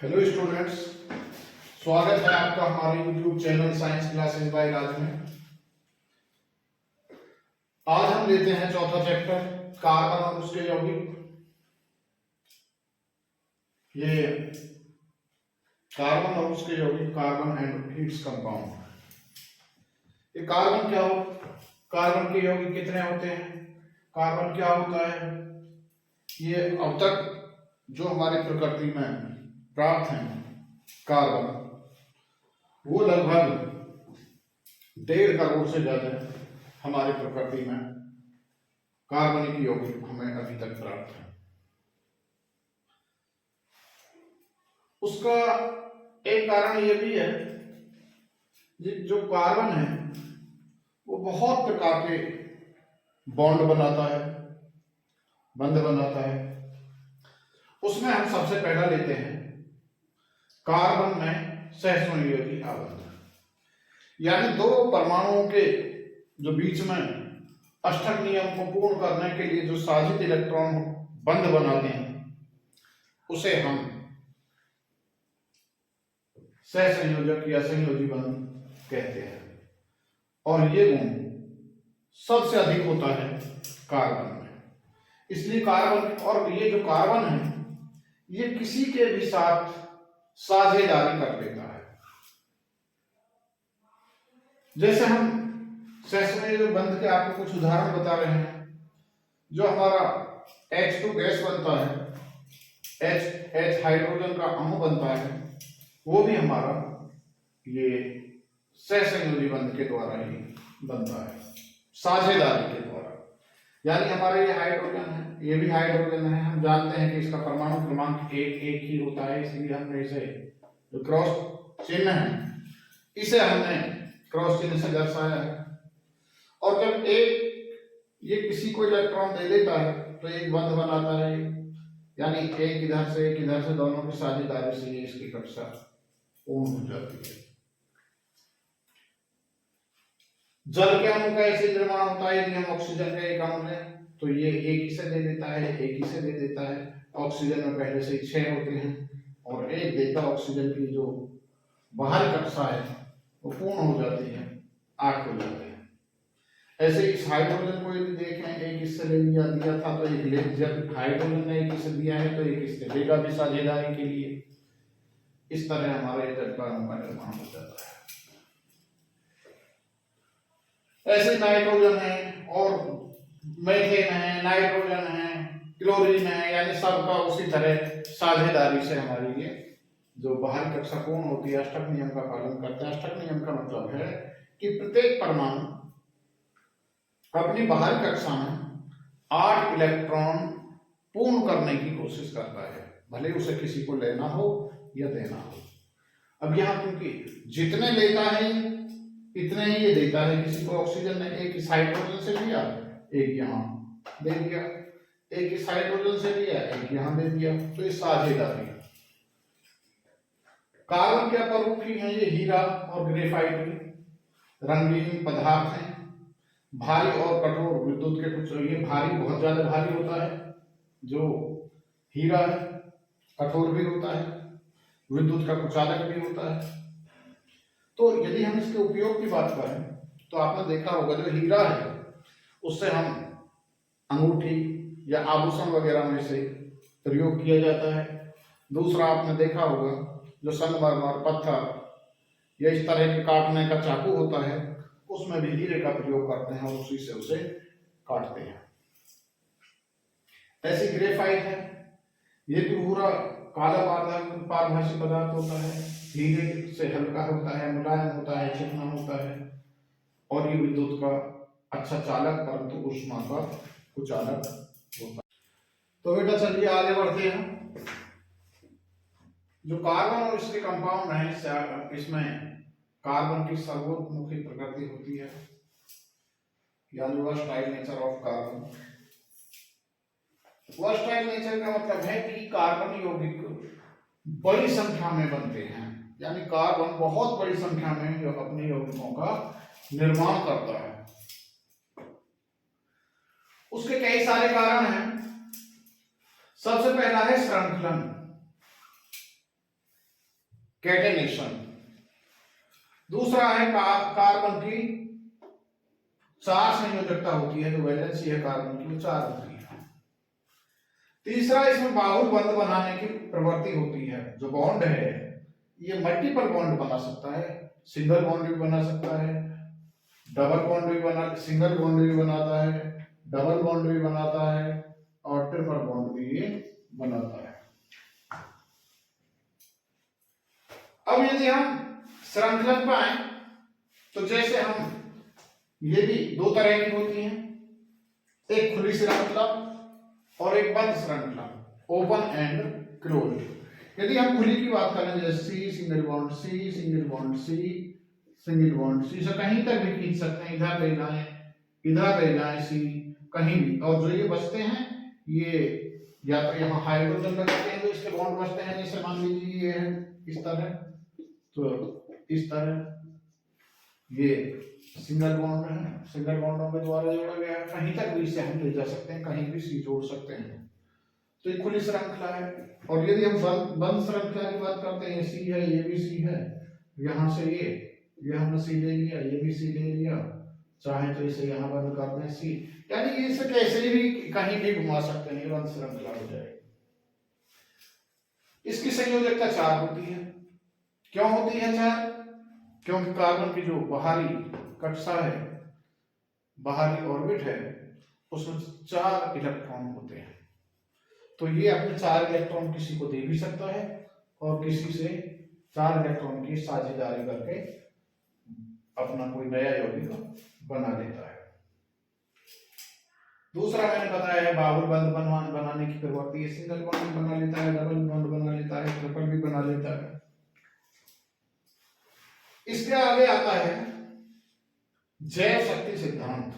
Hello students, स्वागत है आपका हमारे YouTube channel science classes by Raj में। आज हम लेते हैं चौथा चैप्टर कार्बन और उसके यौगिक। ये कार्बन और उसके यौगिक, कार्बन एंड इट्स कंपाउंड। ये कार्बन क्या हो, कार्बन के यौगिक कितने होते हैं, कार्बन क्या होता है, ये अब तक जो हमारी प्रकृति में प्राप्त हैं कार्बन, वो लगभग 1.5 करोड़ से ज्यादा हमारी प्रकृति में कार्बनिक यौगिक हमें अभी तक प्राप्त है। उसका एक कारण ये भी है जो कार्बन है वो बहुत प्रकार के बॉन्ड बनाता है, बंध बनाता है। उसमें हम सबसे पहला लेते हैं कार्बन में सहसंयोजी आबंध, यानी दो परमाणुओं के जो बीच में अष्टक नियम को पूर्ण करने के लिए जो साजित इलेक्ट्रॉन बंध बनाते हैं उसे हम सहसंयोजक या संयोजी बंध कहते हैं। और ये गुण सबसे अधिक होता है कार्बन में। इसलिए कार्बन, और ये जो कार्बन है ये किसी के भी साथ साझेदारी कर लेता है। जैसे हम सहसंयोजक बंध के आपको कुछ उदाहरण बता रहे हैं। जो हमारा H2 गैस बनता है, H हाइड्रोजन का अणु बनता है, वो भी हमारा ये सहसंयोजी बंध के द्वारा ही बनता है, साझेदारी के द्वारा। यानी हमारा ये हाइड्रोजन है, ये भी हाइड्रोजन है। हम जानते हैं कि इसका परमाणु क्रमांक एक ही होता है, इसलिए हमने इसे जो क्रॉस चिन्ह है इसे हमने क्रॉस चिन्ह से दर्शाया है। और जब ये किसी को इलेक्ट्रॉन दे देता है तो एक बंध बनाता है, यानी एक इधर से दोनों की साझेदारी से ये इसकी कक्षा पूर्ण हो जाती है। जल के अणु का ऐसे निर्माण होता है, यदि हम ऑक्सीजन का एक अणु लें तो ये एक ही से दे देता है, एक ही से दे देता है। ऑक्सीजन में पहले से 6 होते हैं और एक देता ऑक्सीजन की जो बाहरी कक्षा है वो पूर्ण हो जाती है, 8 हो जाते हैं। ऐसे इस हाइड्रोजन को यदि देखें, एक इससे ले लिया दिया था तो एक ले, जब हाइड्रोजन ने एक इससे दिया है तो एक इससे लेगा भी साझेदारी के लिए। इस तरह हमारा ये जल का अणु का निर्माण हो जाता है। ऐसे नाइट्रोजन है और मीथेन है, नाइट्रोजन है, क्लोरीन है, यानी सबका उसी तरह साझेदारी से हमारी ये जो बाहरी कक्षा पूर्ण होती है, अष्टक नियम का पालन करते हैं। अष्टक नियम का मतलब है कि प्रत्येक परमाणु अपनी बाहरी कक्षा में 8 इलेक्ट्रॉन पूर्ण करने की कोशिश करता है, भले उसे किसी को लेना हो या देना हो। अब यहाँ क्योंकि जितने लेता है इतने ही ये देता है। किसी को ऑक्सीजन ने एक इस हाइड्रोजन से लिया, एक यहाँ दे दिया, एक इस हाइड्रोजन से लिया, एक यहाँ दे दिया, तो ये साझेदारी। कार्बन के अपरूपी हैं ये हीरा और ग्रेफाइट, रंगीन पदार्थ हैं, भारी और कठोर विद्युत के कुछ। ये भारी, बहुत ज्यादा भारी होता है जो हीरा है, कठोर भी होता है, विद्युत का कुचालक भी होता है। तो यदि हम इसके उपयोग की बात करें तो आपने देखा होगा जो हीरा है उससे हम अंगूठी या आभूषण वगैरह में से प्रयोग किया जाता है। दूसरा आपने देखा होगा जो संगमरमर, पत्थर या इस तरह के काटने का चाकू होता है उसमें भी हीरे का प्रयोग करते हैं और उसी से उसे काटते हैं। ऐसी ग्रेफाइट है, ये भी भूरा काला पारभासी पदार्थ होता है, हीरे से हल्का होता है, मुलायम होता है, चिकना होता है और ये विद्युत का अच्छा चालक परंतु ऊष्मा का कुचालक होता है। तो बेटा चलिए आगे बढ़ते हैं। जो कार्बन और इसके कंपाउंड है, इसमें कार्बन की सर्वोत्मुखी प्रकृति होती है, यानी versatile nature of carbon. Versatile nature का मतलब है कि कार्बन यौगिक बड़ी संख्या में बनते हैं, यानी कार्बन बहुत बड़ी संख्या में जो अपने यौगिकों का निर्माण करता है। उसके कई सारे कारण हैं। सबसे पहला है श्रृंखलन। कैटेनेशन। दूसरा है कार्बन की 4 संयोजकता होती है, जो वैलेंसी है कार्बन की वो 4 होती है। तीसरा, इसमें बाहुल बंध बनाने की प्रवृत्ति होती है। जो बॉन्ड है ये मल्टीपल बॉन्ड बना सकता है, सिंगल बॉन्ड भी बना सकता है, डबल बॉन्ड भी बना, सिंगल बॉन्ड भी बनाता है, डबल बॉन्ड भी बनाता है और ट्रिपल बॉन्ड भी ये बनाता है। अब यदि हम श्रृंखलन पर आए तो जैसे हम, ये भी 2 तरह की होती हैं, एक खुली श्रृंखला और एक बंद श्रृंखला, ओपन एंड क्लोज। यदि हम खुली की बात करें, जैसे C single bond C single bond C single bond C, से कहीं तक भी खींच सकते हैं, इधर ले जाएं इधर ले जाएं सी, कहीं भी। और जो ये बचते हैं ये या तो यहाँ हाइड्रोजन लगाते हैं, तो इसके बॉन्ड बचते हैं, जैसे मान लीजिए ये है इस तरह, तो इस तरह ये सिंगल बॉन्ड है, सिंगल बॉन्डों के द्वारा जोड़ा गया है, कहीं तक भी इसे हम ले जा सकते हैं, कहीं भी सी जोड़ सकते हैं, तो ये खुली श्रृंखला है। और यदि हम बंद श्रृंखला की बात करते हैं, सी है, ये भी सी है, यहाँ से ये हमने सी ले लिया, ये भी सी ले लिया, चाहे तो इसे यहाँ बंद कर दें सी, यानी इसे कैसे भी कहीं भी घुमा सकते हैं, बंद श्रृंखला हो जाएगी। इसकी संयोजकता 4 होती है। क्यों होती है 4? क्योंकि कार्बन की जो बाहरी कक्षा है, बाहरी ऑर्बिट है, उसमें 4 इलेक्ट्रॉन होते हैं, तो ये अपने 4 इलेक्ट्रॉन किसी को दे भी सकता है और किसी से 4 इलेक्ट्रॉन की साझेदारी करके अपना कोई नया यौगिक बना लेता है। दूसरा मैंने बताया है बाहुल बंध बनाने की प्रवृत्ति, सिंगल बॉन्ड बना लेता है, डबल बॉन्ड बना लेता है, ट्रिपल भी बना लेता है। इसके आगे आता है जैव शक्ति सिद्धांत।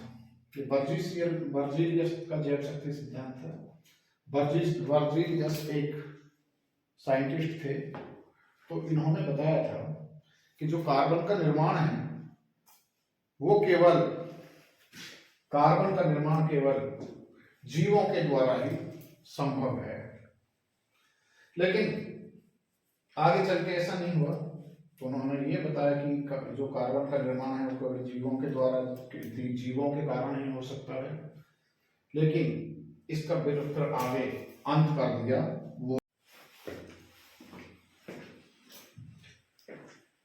बर्जीलियस का जैव शक्ति सिद्धांत है। बर्जीलियस एक साइंटिस्ट थे, तो इन्होंने बताया था कि जो कार्बन का निर्माण है वो केवल, कार्बन का निर्माण केवल जीवों के द्वारा ही संभव है। लेकिन आगे चल के ऐसा नहीं हुआ, तो उन्होंने ये बताया कि जो कार्बन का निर्माण है वो केवल जीवों के द्वारा, जीवों के कारण ही हो सकता है। लेकिन इसका फिर आगे अंत कर दिया वो।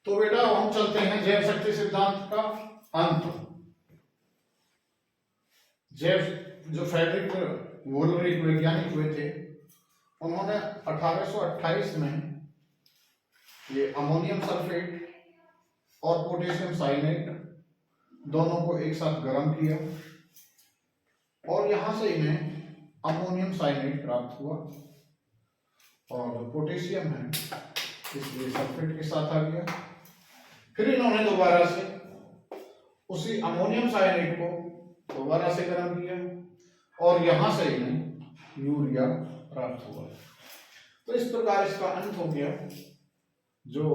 तो बेटा हम चलते हैं जैव शक्ति सिद्धांत का अंत। जो फ्रेडरिक वोलरिक वैज्ञानिक हुए थे, उन्होंने 1828 में ये अमोनियम सल्फेट और पोटेशियम साइनेट दोनों को एक साथ गर्म किया और यहां से इन्हें अमोनियम साइनेट प्राप्त हुआ, और जो पोटेशियम है इसलिए सल्फेट के साथ आ गया। फिर इन्होंने दोबारा से उसी अमोनियम साइनेट को दोबारा से गर्म किया और यहां से इन्हें यूरिया प्राप्त हुआ। तो इस प्रकार इसका अंत हो गया। जो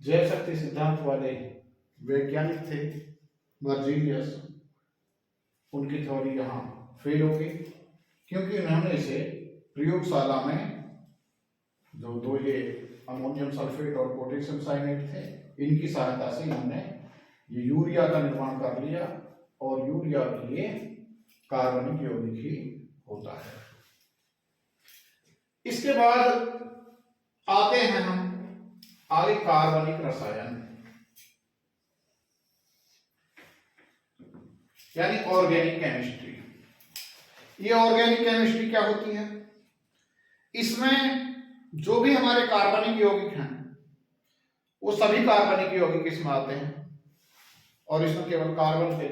जैव शक्ति सिद्धांत वाले वैज्ञानिक थे बर्जीलियस, उनकी थ्योरी यहाँ फेल हो गई, क्योंकि उन्होंने इसे प्रयोगशाला में जो दो ये अमोनियम सल्फेट और पोटेशियम साइनेट थे, इनकी सहायता से इन्होंने ये यूरिया का निर्माण कर लिया, और यूरिया भी ये कार्बनिक यौगिक ही होता है। इसके बाद आते हैं हम आगे कार्बनिक रसायन, यानी ऑर्गेनिक केमिस्ट्री। ये ऑर्गेनिक केमिस्ट्री क्या होती है? इसमें जो भी हमारे कार्बनिक यौगिक हैं वो सभी कार्बनिक यौगिक इसमें आते हैं, और इसमें केवल कार्बन के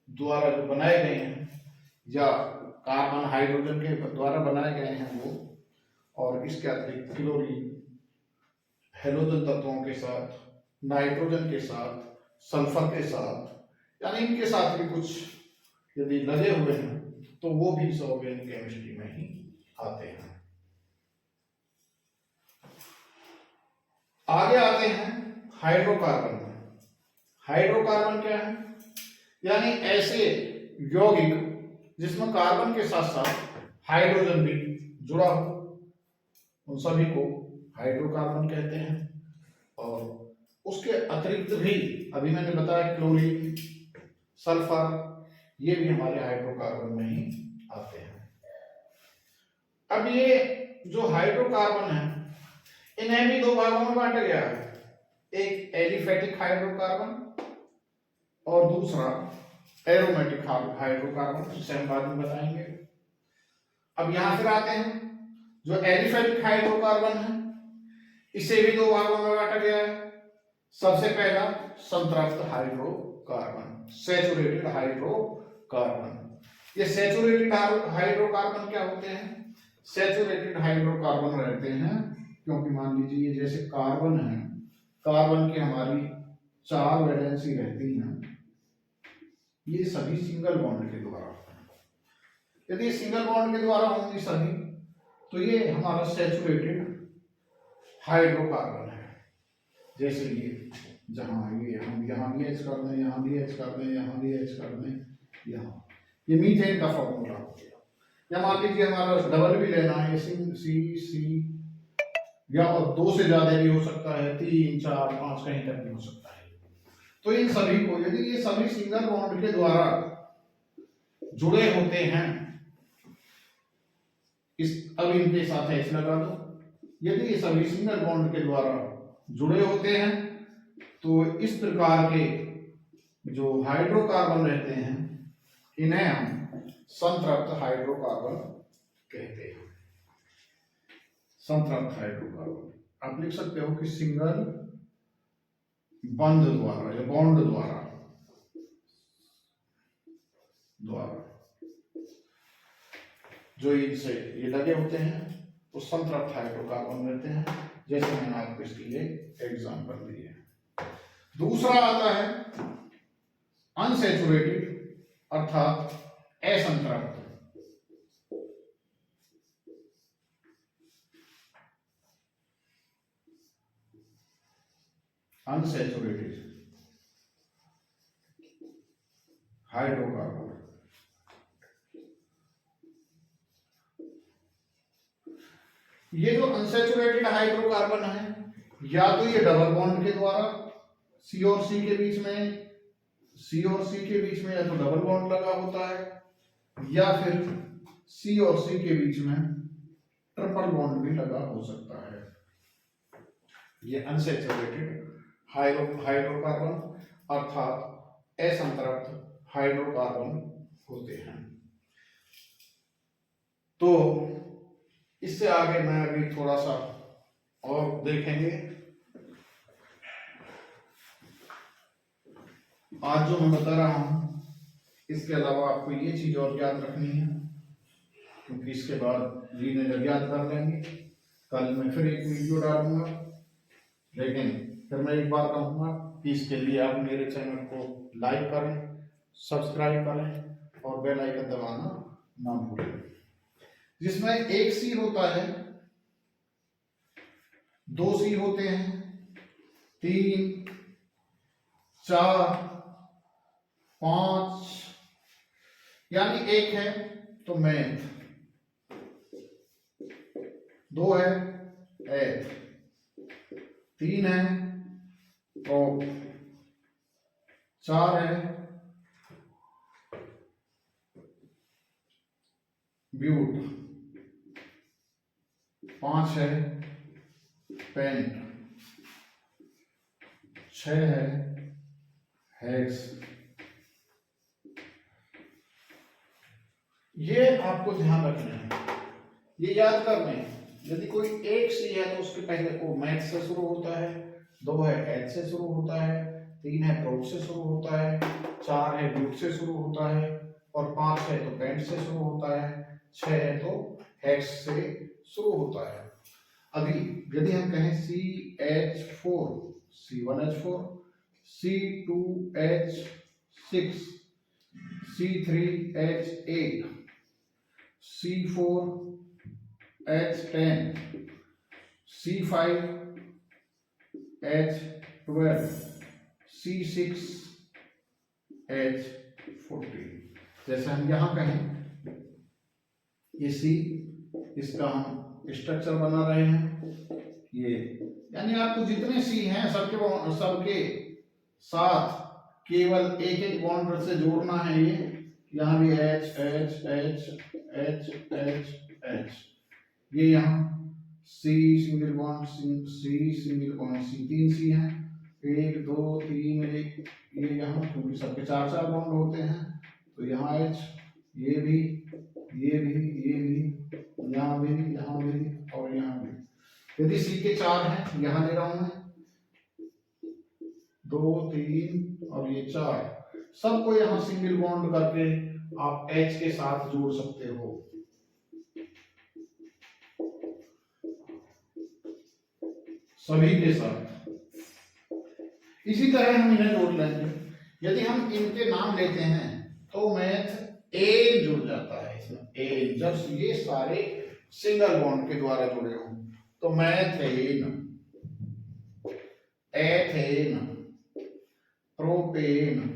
द्वारा जो बनाए गए हैं या कार्बन हाइड्रोजन के द्वारा बनाए गए हैं वो, और इसके अतिरिक्त क्लोरीन, हेलोजन तत्वों के साथ, नाइट्रोजन के साथ, सल्फर के साथ, यानी इनके साथ भी कुछ यदि लगे हुए हैं तो वो भी इस ऑर्गेनिक केमिस्ट्री में ही आते हैं। आगे आते हैं हाइड्रोकार्बन में। हाइड्रोकार्बन क्या है? यानी ऐसे यौगिक जिसमें कार्बन के साथ साथ हाइड्रोजन भी जुड़ा हो, उन सभी को हाइड्रोकार्बन कहते हैं। और उसके अतिरिक्त भी अभी मैंने बताया क्लोरीन, सल्फर, ये भी हमारे हाइड्रोकार्बन में ही आते हैं। अब ये जो हाइड्रोकार्बन है इन्हें भी दो भागों में बांटा गया है, एक एलिफेटिक हाइड्रोकार्बन और दूसरा एरोमेटिक हाइड्रोकार्बन, जिसे हम बाद में बताएंगे। अब यहां फिर आते हैं, जो एलिफेटिक हाइड्रोकार्बन है इसे भी दो भागों में बांटा गया है। सबसे पहला संतृप्त हाइड्रोकार्बन, सैचुरेटेड हाइड्रोकार्बन। ये सैचुरेटेड हाइड्रोकार्बन क्या होते हैं? सैचुरेटेड हाइड्रोकार्बन रहते हैं क्योंकि मान लीजिए ये जैसे कार्बन है, कार्बन की हमारी 4 वैलेंसी रहती हैं, ये सभी सिंगल बॉन्ड के द्वारा होते हैं। यदि सिंगल बॉन्ड के द्वारा होंगी सभी तो ये हमारा सैचुरेटेड हाइड्रोकार्बन है। जैसे ये जहां ये हम यहाँ भी एच कर दें, यहाँ भी एच कर दें, यहाँ भी एच कर दें, यहाँ ये मीथेन का फॉर्मूला हो गया। या मान लीजिए हमारा डबल भी लेना है, सी या और 2 से ज्यादा भी हो सकता है, 3, 4, 5 कहीं तक भी हो सकता है। तो इन सभी को यदि ये सभी सिंगल बॉन्ड के द्वारा जुड़े होते हैं, अब इनके साथ एच लगा दो, यदि ये सभी सिंगल बॉन्ड के द्वारा जुड़े होते हैं तो इस प्रकार के जो हाइड्रोकार्बन रहते हैं इन्हें हम संतृप्त हाइड्रोकार्बन कहते हैं। संतृप्त हाइड्रोकार्बन आप लिख सकते हो कि सिंगल बंध द्वारा या बॉन्ड द्वारा जो इनसे ये लगे होते हैं वो संतृप्त हाइड्रोकार्बन रहते हैं। जैसे मैंने आपको इसके लिए एग्जांपल दिए। दूसरा आता है अनसैचुरेटेड अर्थात असंतृप्त। अनसैचुरेटेड हाइड्रोकार्बन, ये जो अनसैचुरेटेड हाइड्रोकार्बन है या तो ये डबल बॉन्ड के द्वारा सी और सी के बीच में या तो डबल बॉन्ड लगा होता है या फिर सी और सी के बीच में ट्रिपल बॉन्ड भी लगा हो सकता है। ये अनसैचुरेटेड हाइड्रोकार्बन अर्थात असंतृप्त हाइड्रोकार्बन होते हैं। तो इससे आगे मैं अभी थोड़ा सा और देखेंगे। आज जो मैं बता रहा हूं इसके अलावा आपको ये चीज और याद रखनी है, क्योंकि इसके बाद ये नजर याद कर लेंगे। कल मैं फिर एक वीडियो डालूंगा, लेकिन फिर मैं एक बार कहूंगा कि इसके लिए आप मेरे चैनल को लाइक करें, सब्सक्राइब करें और बेल आइकन दबाना ना भूलें। जिसमें एक सी होता है, 2 सी होते हैं, 3, 4, 5, यानी 1 है तो मैथ, 2 है एथ, 3 है प्रोप, 4 है ब्यूट, 5 है पेंट, 6 है हेक्स। ये आपको ध्यान रखना है, ये याद करना है। यदि कोई एक सी है तो उसके पहले को मैथ से शुरू होता है, 2 है एच से शुरू होता है, 3 है प्रोप से शुरू होता है, 4 है ब्यूट से शुरू होता है और 5 है तो पेंट से शुरू होता है, 6 है तो हेक्स से शुरू होता है। अभी यदि हम कहें CH4, C1H4, C2H6, C3H8, C4H10, C5H12, C6H14। जैसे हम यहां कहें ये C, इसका हम स्ट्रक्चर बना रहे हैं, ये, यानी आपको जितने सी हैं सबके साथ केवल एक एक बॉन्ड से जोड़ना है। ये यहाँ भी H H H H H H, ये यहाँ C single bond C single bond C, 3 सी हैं, 1 2 3 1, ये यहाँ क्योंकि सबके 4 बॉन्ड होते हैं तो यहाँ H, ये भी ये भी ये भी, यहाँ भी और यहाँ भी। यदि C के 4 हैं, यहाँ ले रहा हूं मैं 2 3 और ये 4, सबको यहाँ सिंगल बॉन्ड करके आप H के साथ जोड़ सकते हो। सभी के साथ इसी तरह हम इन्हें जोड़ लेंगे। यदि हम इनके नाम लेते हैं तो मैथ एन जुड़ जाता है इसमें, एन, जब ये सारे सिंगल बॉन्ड के द्वारा जुड़े हों तो मैथेन, एथेन, प्रोपेन,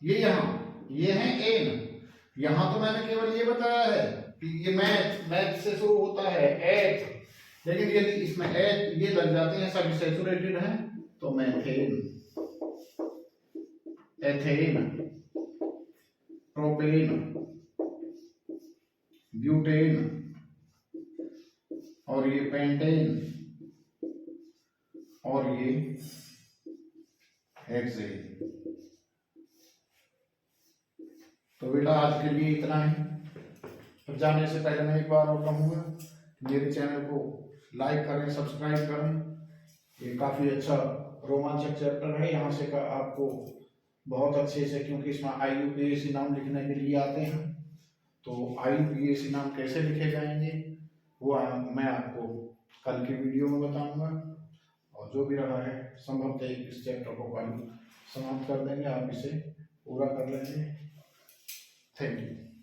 ये ये है एन। यहां तो मैंने केवल ये बताया है कि ये मैथ से शुरू होता है एथ, लेकिन यदि इसमें एथ ये लग जाते हैं, सभी सैचुरेटेड हैं तो मैथेन, एथेन, प्रोपेन, ब्यूटेन और ये पेंटेन और ये हेक्सेन। तो बेटा आज के लिए इतना ही। तो जाने से पहले मैं एक बार और कहूँगा मेरे चैनल को लाइक करें, सब्सक्राइब करें। ये काफ़ी अच्छा रोमांचक चैप्टर है, यहाँ से आपको बहुत अच्छे से, क्योंकि इसमें IUPAC नाम लिखने के लिए आते हैं, तो IUPAC नाम कैसे लिखे जाएंगे वो मैं आपको कल की वीडियो में बताऊंगा। और जो भी रहा है संभवतः इस चैप्टर को कल समाप्त कर देंगे, आप इसे पूरा कर लेंगे। Thank you.